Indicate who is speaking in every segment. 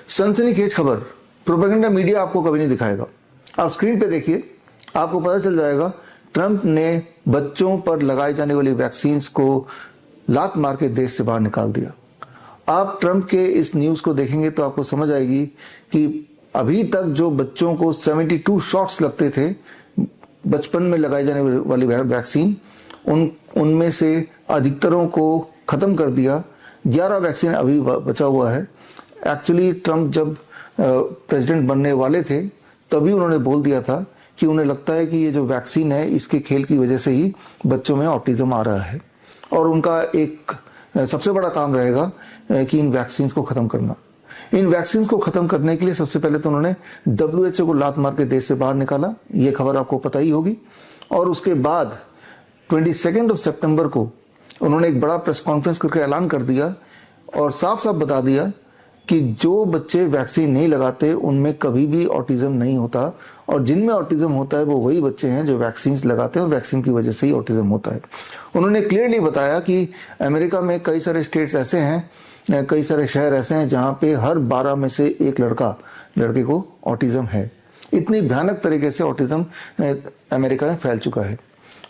Speaker 1: सनसनीखेज खबर propaganda media आपको कभी नहीं दिखाएगा। आप स्क्रीन पे देखिए, आपको पता चल जाएगा ट्रंप ने बच्चों पर लगाई जाने वाली वैक्सीन को लात मार के देश से बाहर निकाल दिया। आप ट्रंप के इस न्यूज को देखेंगे तो आपको समझ आएगी कि अभी तक जो बच्चों को 72 शॉट्स लगते थे बचपन में लगाई जाने वाली वैक्सीन, उनमें से अधिकतरों को खत्म कर दिया। 11 वैक्सीन अभी बचा हुआ है। एक्चुअली ट्रंप जब प्रेसिडेंट बनने वाले थे तभी उन्होंने बोल दिया था कि उन्हें लगता है कि ये जो वैक्सीन है इसके खेल की वजह से ही बच्चों में ऑटिज्म आ रहा है और उनका एक सबसे बड़ा काम रहेगा कि इन वैक्सीन को खत्म करना। इन वैक्सीन को खत्म करने के लिए सबसे पहले तो उन्होंने WHO को लात मार के देश से बाहर निकाला, ये खबर आपको पता ही होगी। और उसके बाद 22 सितंबर को उन्होंने एक बड़ा प्रेस कॉन्फ्रेंस करके ऐलान कर दिया और साफ साफ बता दिया कि जो बच्चे वैक्सीन नहीं लगाते उनमें कभी भी ऑटिज्म नहीं होता और जिनमें ऑटिज्म होता है वो वही बच्चे हैं जो वैक्सीन लगाते हैं और वैक्सीन की वजह से ही ऑटिज्म होता है। उन्होंने क्लियरली बताया कि अमेरिका में कई सारे स्टेट्स ऐसे हैं, कई सारे शहर ऐसे हैं जहां पे हर 12 में से एक लड़के को ऑटिज्म है। इतनी भयानक तरीके से ऑटिज्म अमेरिका में फैल चुका है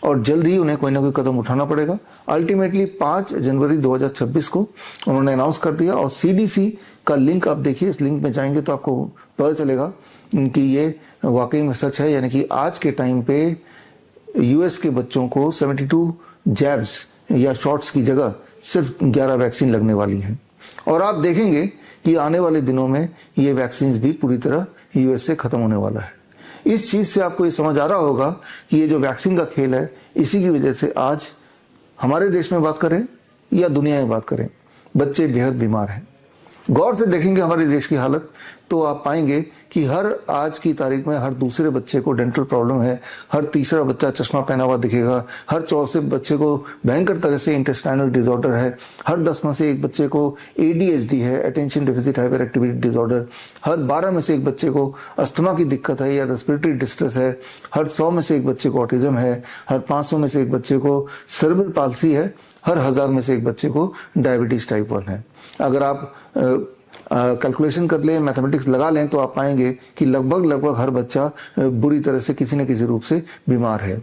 Speaker 1: और जल्द ही उन्हें कोई ना कोई कदम उठाना पड़ेगा। अल्टीमेटली 5 जनवरी 2026 को उन्होंने अनाउंस कर दिया और CDC का लिंक आप देखिए, इस लिंक में जाएंगे तो आपको पता चलेगा कि ये वाकई में सच है। यानी कि आज के टाइम पे US के बच्चों को 72 जैब्स या शॉट्स की जगह सिर्फ 11 वैक्सीन लगने वाली हैं और आप देखेंगे कि आने वाले दिनों में ये वैक्सीन भी पूरी तरह US से खत्म होने वाला है। इस चीज से आपको ये समझ आ रहा होगा कि ये जो वैक्सीन का खेल है इसी की वजह से आज हमारे देश में बात करें या दुनिया में बात करें, बच्चे बेहद बीमार हैं। गौर से देखेंगे हमारे देश की हालत तो आप पाएंगे कि हर आज की तारीख में हर दूसरे बच्चे को डेंटल प्रॉब्लम है, हर तीसरा बच्चा चश्मा पहना हुआ दिखेगा, हर चौथे बच्चे को भयंकर तरह से इंटेस्टाइनल डिसऑर्डर है, हर 10 में से एक बच्चे को ADHD है, attention deficit hyperactivity disorder, हर 12 में से एक बच्चे को अस्थमा की दिक्कत है या रेस्पिरेटरी डिस्ट्रेस है, हर 100 में से एक बच्चे को ऑटिज्म है, हर 500 में से एक बच्चे को सेरेब्रल पाल्सी है, हर 1000 में से एक बच्चे को डायबिटीज टाइप 1 है। अगर आप कैलकुलेशन कर लें, मैथमेटिक्स लगा लें तो आप पाएंगे कि लगभग हर बच्चा बुरी तरह से किसी न किसी रूप से बीमार है।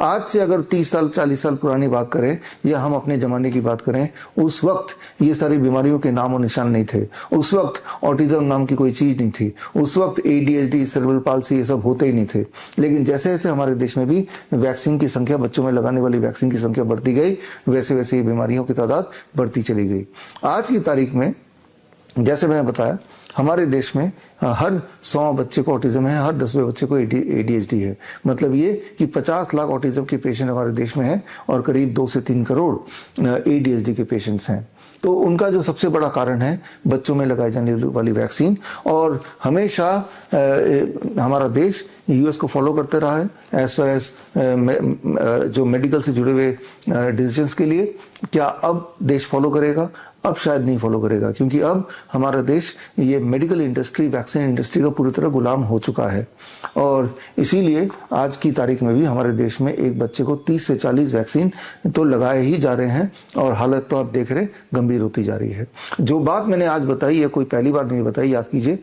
Speaker 1: आज से अगर 30 साल 40 साल पुरानी बात करें या हम अपने जमाने की बात करें, उस वक्त ये सारी बीमारियों के नाम और निशान नहीं थे। उस वक्त ऑटिज्म नाम की कोई चीज नहीं थी। उस वक्त ADHD, सेरेब्रल पाल्सी ये सब होते ही नहीं थे। लेकिन जैसे जैसे हमारे देश में भी वैक्सीन की संख्या, बच्चों में लगाने वाली वैक्सीन की संख्या बढ़ती गई, वैसे वैसे ये बीमारियों की तादाद बढ़ती चली गई। आज की तारीख में जैसे मैंने बताया हमारे देश में हर 100 बच्चे को ऑटिज्म है, हर 10वें बच्चे को ADHD है। मतलब ये कि 50 लाख ऑटिज्म के पेशेंट हमारे देश में हैं और करीब 2 से 3 करोड़ ADHD के पेशेंट्स हैं। तो उनका जो सबसे बड़ा कारण है बच्चों में लगाई जाने वाली वैक्सीन। और हमेशा हमारा देश US को फॉलो करते रहा है एज फार एज जो मेडिकल से जुड़े हुए डिसीजंस के लिए। क्या अब देश फॉलो करेगा? अब शायद नहीं फॉलो करेगा, क्योंकि अब हमारा देश ये मेडिकल इंडस्ट्री, वैक्सीन इंडस्ट्री का पूरी तरह गुलाम हो चुका है। और इसीलिए आज की तारीख में भी हमारे देश में एक बच्चे को 30 से 40 वैक्सीन तो लगाए ही जा रहे हैं और हालत तो आप देख रहे गंभीर होती जा रही है। जो बात मैंने आज बताई है कोई पहली बार नहीं बताई, याद कीजिए।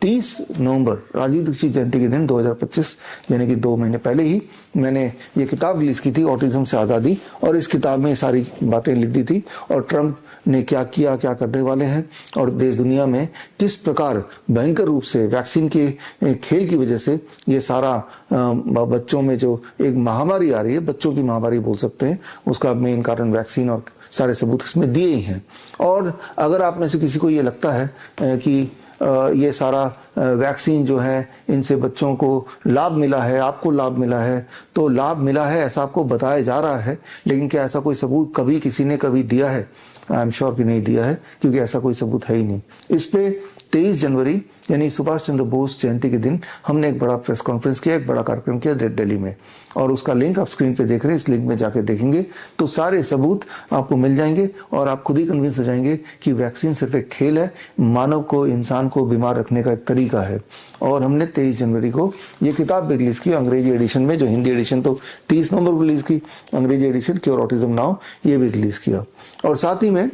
Speaker 1: 30 नवंबर राजीव दीक्षित जयंती के दिन 2025 यानी कि 2 महीने पहले ही मैंने ये किताब रिलीज की थी, ऑटिज्म से आज़ादी, और इस किताब में सारी बातें लिख दी थी और ट्रंप ने क्या किया, क्या करने वाले हैं और देश दुनिया में किस प्रकार भयंकर रूप से वैक्सीन के खेल की वजह से ये सारा बच्चों में जो एक महामारी आ रही है, बच्चों की महामारी बोल सकते हैं, उसका मेन कारण वैक्सीन और सारे सबूत इसमें दिए ही हैं। और अगर आप में से किसी को ये लगता है कि ये सारा वैक्सीन जो है इनसे बच्चों को लाभ मिला है, आपको लाभ मिला है, तो लाभ मिला है ऐसा आपको बताया जा रहा है, लेकिन क्या ऐसा कोई सबूत कभी किसी ने कभी दिया है? आई एम श्योर कि नहीं दिया है, क्योंकि ऐसा कोई सबूत है ही नहीं। इस पे 23 जनवरी यानी सुभाष चंद्र बोस जयंती के दिन हमने एक बड़ा प्रेस कॉन्फ्रेंस किया, एक बड़ा कार्यक्रम किया दिल्ली में, और उसका लिंक आप स्क्रीन पे देख रहे हैं। इस लिंक में जाके देखेंगे तो सारे सबूत आपको मिल जाएंगे और आप खुद ही कन्विंस हो जाएंगे कि वैक्सीन सिर्फ एक खेल है, मानव को, इंसान को बीमार रखने का एक तरीका है। और हमने 23 जनवरी को ये किताब भी रिलीज की अंग्रेजी एडिशन में, जो हिंदी एडिशन तो 30 नवंबर को रिलीज की, अंग्रेजी एडिशन क्योर ऑटिज्म नाउ ये भी रिलीज किया। और साथ ही में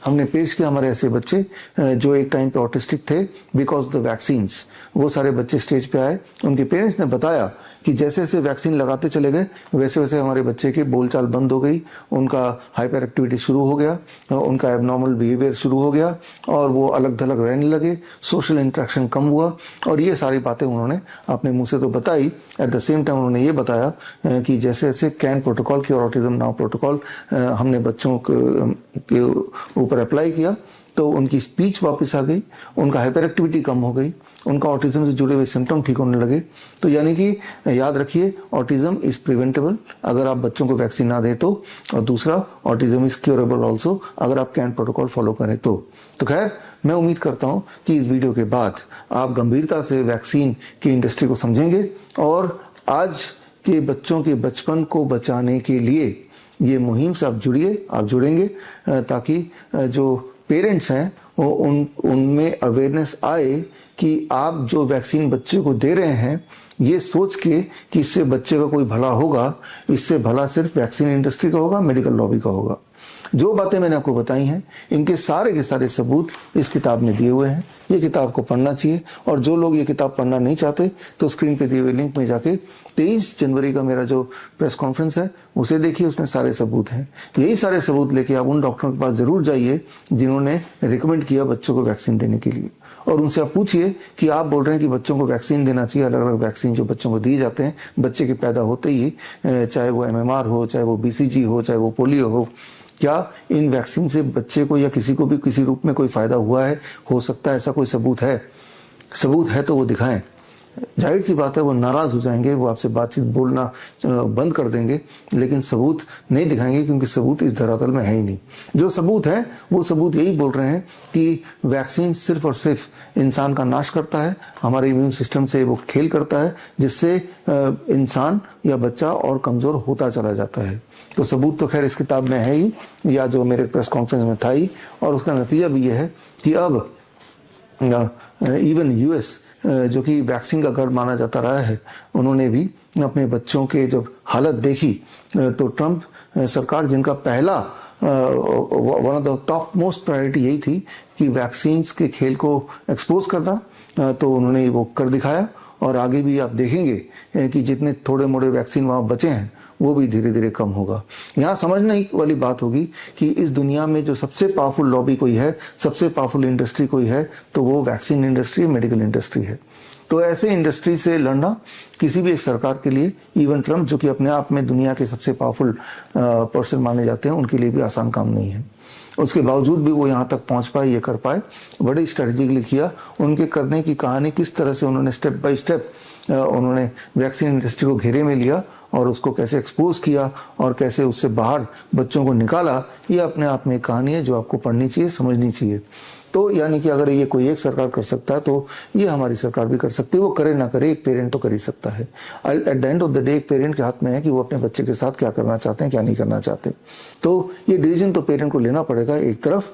Speaker 1: हमने पेश किया हमारे ऐसे बच्चे जो एक टाइम पे ऑटिस्टिक थे बिकॉज द वैक्सीन्स। वो सारे बच्चे स्टेज पे आए, उनके पेरेंट्स ने बताया कि जैसे जैसे वैक्सीन लगाते चले गए वैसे वैसे हमारे बच्चे की बोलचाल बंद हो गई, उनका हाइपर एक्टिविटी शुरू हो गया, उनका एबनॉर्मल बिहेवियर शुरू हो गया और वो अलग थलग रहने लगे, सोशल इंटरेक्शन कम हुआ। और ये सारी बातें उन्होंने अपने मुंह से तो बताई, एट द सेम टाइम उन्होंने ये बताया कि जैसे जैसे कैन प्रोटोकॉल की और ऑटिज्म नाउ प्रोटोकॉल हमने बच्चों के ऊपर अप्लाई किया तो उनकी स्पीच वापस आ गई, उनका हाइपर एक्टिविटी कम हो गई, उनका ऑटिज्म से जुड़े हुए सिम्टम ठीक होने लगे। तो यानी कि याद रखिए, ऑटिज्म इज प्रिवेंटेबल अगर आप बच्चों को वैक्सीन ना दें तो, और दूसरा ऑटिज्म इज क्योरेबल ऑल्सो अगर आप कैन प्रोटोकॉल फॉलो करें तो। खैर, मैं उम्मीद करता हूं कि इस वीडियो के बाद आप गंभीरता से वैक्सीन की इंडस्ट्री को समझेंगे और आज के बच्चों के बचपन को बचाने के लिए ये मुहिम से आप जुड़ेंगे ताकि जो पेरेंट्स हैं वो उनमें अवेयरनेस आए कि आप जो वैक्सीन बच्चे को दे रहे हैं ये सोच के कि इससे बच्चे का कोई भला होगा, इससे भला सिर्फ वैक्सीन इंडस्ट्री का होगा, मेडिकल लॉबी का होगा। जो बातें मैंने आपको बताई हैं इनके सारे के सारे सबूत इस किताब में दिए हुए हैं। ये किताब को पढ़ना चाहिए और जो लोग ये किताब पढ़ना नहीं चाहते तो स्क्रीन पे दिए हुए लिंक में जाके 23 जनवरी का मेरा जो प्रेस कॉन्फ्रेंस है उसे देखिए, उसमें सारे सबूत हैं। यही सारे सबूत लेके आप उन डॉक्टरों के पास जरूर जाइए जिन्होंने रिकमेंड किया बच्चों को वैक्सीन देने के लिए, और उनसे आप पूछिए कि आप बोल रहे हैं कि बच्चों को वैक्सीन देना चाहिए। अलग अलग वैक्सीन जो बच्चों को दिए जाते हैं बच्चे के पैदा होते ही, चाहे वो MMR हो, चाहे वो BCG हो, चाहे वो पोलियो हो, क्या इन वैक्सीन से बच्चे को या किसी को भी किसी रूप में कोई फायदा हुआ है, हो सकता है ऐसा कोई सबूत है? सबूत है तो वो दिखाएं। जाहिर सी बात है वो नाराज हो जाएंगे, वो आपसे बातचीत बोलना बंद कर देंगे, लेकिन सबूत नहीं दिखाएंगे क्योंकि सबूत इस धरातल में है ही नहीं। जो सबूत है वो सबूत यही बोल रहे हैं कि वैक्सीन सिर्फ और सिर्फ इंसान का नाश करता है, हमारे इम्यून सिस्टम से वो खेल करता है जिससे इंसान या बच्चा और कमजोर होता चला जाता है। तो सबूत तो खैर इस किताब में है ही, या जो मेरे प्रेस कॉन्फ्रेंस में था ही, और उसका नतीजा भी यह है कि अब इवन US जो कि वैक्सीन का गढ़ माना जाता रहा है, उन्होंने भी अपने बच्चों के जब हालत देखी तो ट्रंप सरकार, जिनका पहला one of the top most priority यही थी कि वैक्सीन्स के खेल को एक्सपोज करना, तो उन्होंने वो कर दिखाया। और आगे भी आप देखेंगे कि जितने थोड़े मोड़े वैक्सीन वहां बचे हैं वो भी धीरे धीरे कम होगा। यहाँ समझने वाली बात होगी कि इस दुनिया में जो सबसे पावरफुल लॉबी कोई है, सबसे पावरफुल इंडस्ट्री कोई है, तो वो वैक्सीन इंडस्ट्री, मेडिकल इंडस्ट्री है। तो ऐसे इंडस्ट्री से लड़ना किसी भी एक सरकार के लिए, इवन ट्रंप जो कि अपने आप में दुनिया के सबसे पावरफुल पर्सन माने जाते हैं, उनके लिए भी आसान काम नहीं है। उसके बावजूद भी वो यहाँ तक पहुंच पाए, ये कर पाए, बड़े स्ट्रेटेजिकली किया। उनके करने की कहानी किस तरह से उन्होंने स्टेप बाय स्टेप उन्होंने वैक्सीन इंडस्ट्री को घेरे में लिया और उसको कैसे एक्सपोज किया और कैसे उससे बाहर बच्चों को निकाला, ये अपने आप में एक कहानी है जो आपको पढ़नी चाहिए, समझनी चाहिए। तो यानी कि अगर ये कोई एक सरकार कर सकता है तो ये हमारी सरकार भी कर सकती है। वो करे ना करे, एक पेरेंट तो कर ही सकता है। At the end of the day एक पेरेंट के हाथ में है कि वो अपने बच्चे के साथ क्या करना चाहते हैं, क्या नहीं करना चाहते। तो ये डिसीजन तो पेरेंट को लेना पड़ेगा। एक तरफ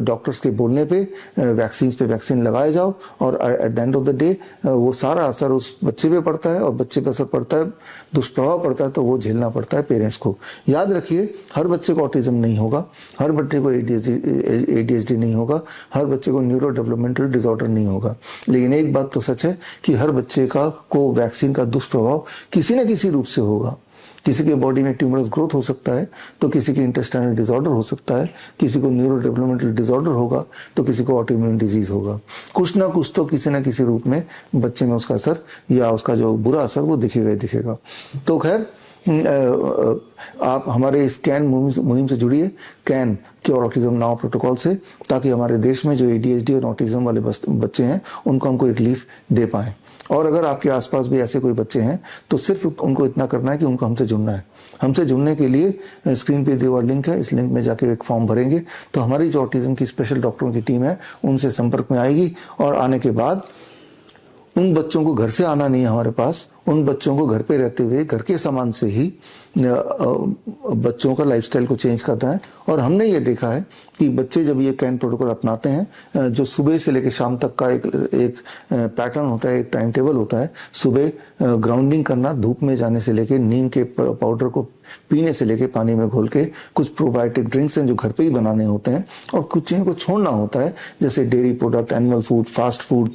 Speaker 1: डॉक्टर्स के बोलने पे वैक्सीन लगाए जाओ, और at the end of the day वो सारा असर उस बच्चे पे पड़ता है, और बच्चे पे असर पड़ता है, दुष्प्रभाव पड़ता है, तो वो झेलना पड़ता है पेरेंट्स को। याद रखिए, हर बच्चे को ऑटिज्म नहीं होगा, हर बच्चे को ADHD नहीं होगा, हर बच्चे को न्यूरो डेवलपमेंटल डिसऑर्डर नहीं होगा। लेकिन एक बात तो सच है कि हर बच्चे को वैक्सीन का दुष्प्रभाव किसी न किसी रूप से होगा। किसी के बॉडी में ट्यूमरस ग्रोथ हो सकता है, तो किसी के इंटेस्टाइनल डिसऑर्डर हो सकता है, किसी को न्यूरो डेवलपमेंटल डिसऑर्डर होगा, तो किसी को ऑटोइम्यून डिजीज होगा। कुछ ना कुछ तो किसी न किसी रूप में बच्चे में उसका असर या उसका जो बुरा असर वो दिखेगा ही दिखेगा। तो खैर, आप हमारे इस कैन मुहिम से जुड़िए, can cure autism now protocol से, ताकि हमारे देश में जो ADHD और ऑटिज्म वाले बच्चे हैं उनको हम कोई रिलीफ दे पाएं। और अगर आपके आसपास भी ऐसे कोई बच्चे हैं तो सिर्फ उनको इतना करना है कि उनको हमसे जुड़ना है। हमसे जुड़ने के लिए स्क्रीन पे दिया हुआ लिंक है, इस लिंक में जाकर एक फॉर्म भरेंगे तो हमारी जो ऑटिज्म की स्पेशल डॉक्टरों की टीम है उनसे संपर्क में आएगी, और आने के बाद उन बच्चों को घर से आना नहीं है हमारे पास, उन बच्चों को घर पे रहते हुए घर के सामान से ही बच्चों का लाइफस्टाइल को चेंज करना है। और हमने ये देखा है कि बच्चे जब ये कैन प्रोटोकॉल अपनाते हैं, जो सुबह से लेकर शाम तक का एक पैटर्न होता है, एक टाइम टेबल होता है। सुबह ग्राउंडिंग करना, धूप में जाने से लेकर नीम के पाउडर को पीने से लेके पानी में घोल के, कुछ प्रोबायोटिक ड्रिंक्स हैं जो घर पे ही बनाने होते हैं, और कुछ चीज़ों को छोड़ना होता है जैसे dairy product, animal food, fast food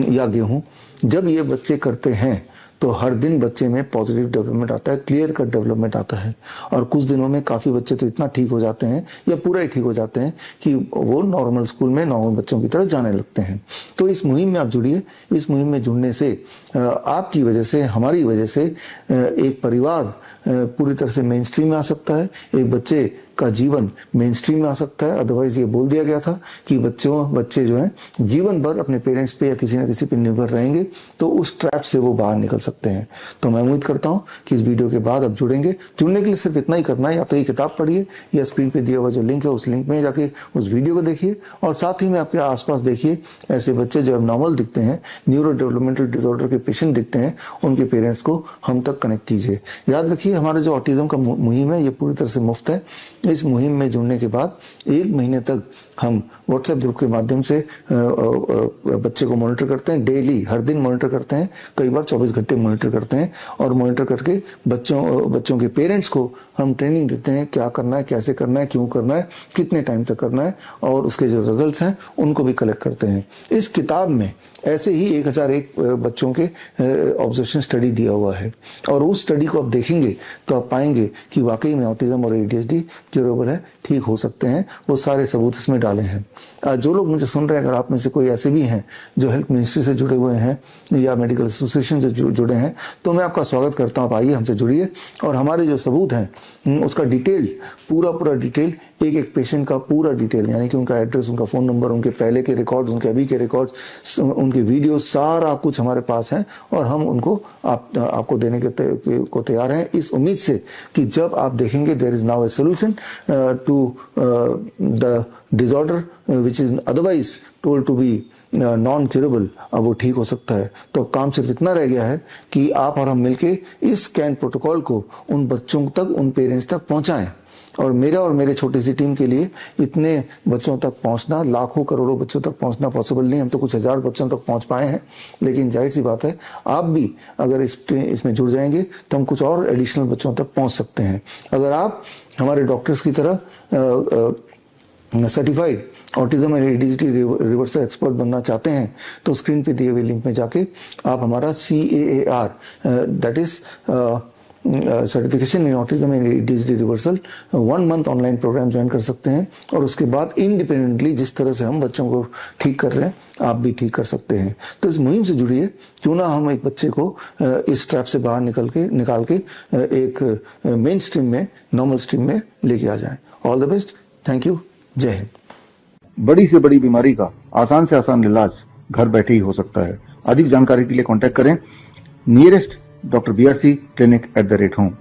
Speaker 1: या गेहूं। जब ये बच्चे करते हैं तो हर दिन बच्चे में पॉजिटिव डेवलपमेंट आता है, क्लियर कट डेवलपमेंट आता है, और कुछ दिनों में काफ़ी बच्चे तो इतना ठीक हो जाते हैं या पूरा ही ठीक हो जाते हैं कि वो नॉर्मल स्कूल में नॉर्मल बच्चों की तरह जाने लगते हैं। तो इस मुहिम में आप जुड़िए। इस मुहिम में जुड़ने से आपकी वजह से, हमारी वजह से एक परिवार पूरी तरह से मेन स्ट्रीम में आ सकता है, एक बच्चे का जीवन मेन स्ट्रीम में आ सकता है। अदरवाइज ये बोल दिया गया था कि बच्चे जो हैं जीवन भर अपने पेरेंट्स पे या किसी न किसी पे निर्भर रहेंगे, तो उस ट्रैप से वो बाहर निकल सकते हैं। तो मैं उम्मीद करता हूं कि इस वीडियो के बाद आप जुड़ेंगे। जुड़ने के लिए सिर्फ इतना ही करना है, या तो ये किताब पढ़िए या स्क्रीन पे दिया हुआ जो लिंक है उस लिंक में जाके उस वीडियो को देखिए, और साथ ही में आपके आसपास देखिए ऐसे बच्चे जो एबनॉर्मल दिखते हैं, न्यूरो डेवलपमेंटल डिसऑर्डर के पेशेंट दिखते हैं, उनके पेरेंट्स को हम तक कनेक्ट कीजिए। याद रखिए हमारा जो ऑटिज्म का मुहिम है ये पूरी तरह से मुफ्त है। इस मुहिम में जुड़ने के बाद 1 महीने तक हम व्हाट्सएप ग्रुप के माध्यम से बच्चे को मॉनिटर करते हैं, डेली हर दिन मॉनिटर करते हैं, कई बार 24 घंटे मॉनिटर करते हैं, और मॉनिटर करके बच्चों के पेरेंट्स को हम ट्रेनिंग देते हैं, क्या करना है, कैसे करना है, क्यों करना है, कितने टाइम तक करना है, और उसके जो रिजल्ट्स हैं उनको भी कलेक्ट करते हैं। इस किताब में ऐसे ही 1001 बच्चों के ऑब्जर्वेशन स्टडी दिया हुआ है, और उस स्टडी को आप देखेंगे तो आप पाएंगे कि वाकई में ऑटिज्म और ADHD क्यूरेबल है, ठीक हो सकते हैं। वो सारे सबूत इसमें डाले हैं। जो लोग मुझे सुन रहे हैं, अगर आप में से कोई ऐसे भी हैं जो हेल्थ मिनिस्ट्री से जुड़े हुए हैं या मेडिकल एसोसिएशन से जुड़े हैं, तो मैं आपका स्वागत करता हूं। आप आइए, हमसे जुड़िए, और हमारे जो सबूत हैं उसका डिटेल, पूरा डिटेल, एक पेशेंट का पूरा डिटेल, यानी कि उनका एड्रेस, उनका फोन नंबर, उनके पहले के रिकॉर्ड्स, उनके अभी के रिकॉर्ड्स, उनके वीडियो, सारा कुछ हमारे पास है, और हम उनको आपको देने को तैयार हैं, इस उम्मीद से कि जब आप देखेंगे there is now a solution to the disorder which is otherwise told to be non curable, अब वो ठीक हो सकता है। तो काम सिर्फ इतना रह गया है कि आप और हम मिलके इस कैन प्रोटोकॉल को उन बच्चों तक, उन पेरेंट्स तक पहुंचाएं। और मेरा और मेरे छोटी सी टीम के लिए इतने बच्चों तक पहुंचना, लाखों करोड़ों बच्चों तक पहुंचना पॉसिबल नहीं। हम तो कुछ हजार बच्चों तक पहुंच पाए हैं, लेकिन जाहिर सी बात है आप भी अगर इसमें जुड़ जाएंगे तो हम कुछ और एडिशनल बच्चों तक पहुंच सकते हैं। अगर आप हमारे डॉक्टर्स की तरह certified autism and ADHD reversal expert बनना चाहते हैं, तो स्क्रीन पे दिए हुए लिंक में जाके आप हमारा CAAR, that is certification in autism and ADHD reversal 1 month online program join कर सकते हैं, और उसके बाद इंडिपेंडेंटली जिस तरह से हम बच्चों को ठीक कर रहे हैं आप भी ठीक कर सकते हैं। तो इस मुहिम से जुड़िए, क्यों ना हम एक बच्चे को इस ट्रैप से बाहर निकाल के एक मेन स्ट्रीम में, नॉर्मल स्ट्रीम में लेके आ जाएं। All the best, thank you, जय हिंद। बड़ी से बड़ी बीमारी का आसान से आसान इलाज घर बैठे ही हो सकता है। अधिक जानकारी के लिए कांटेक्ट करें nearest Dr. BRC Clinic @ home।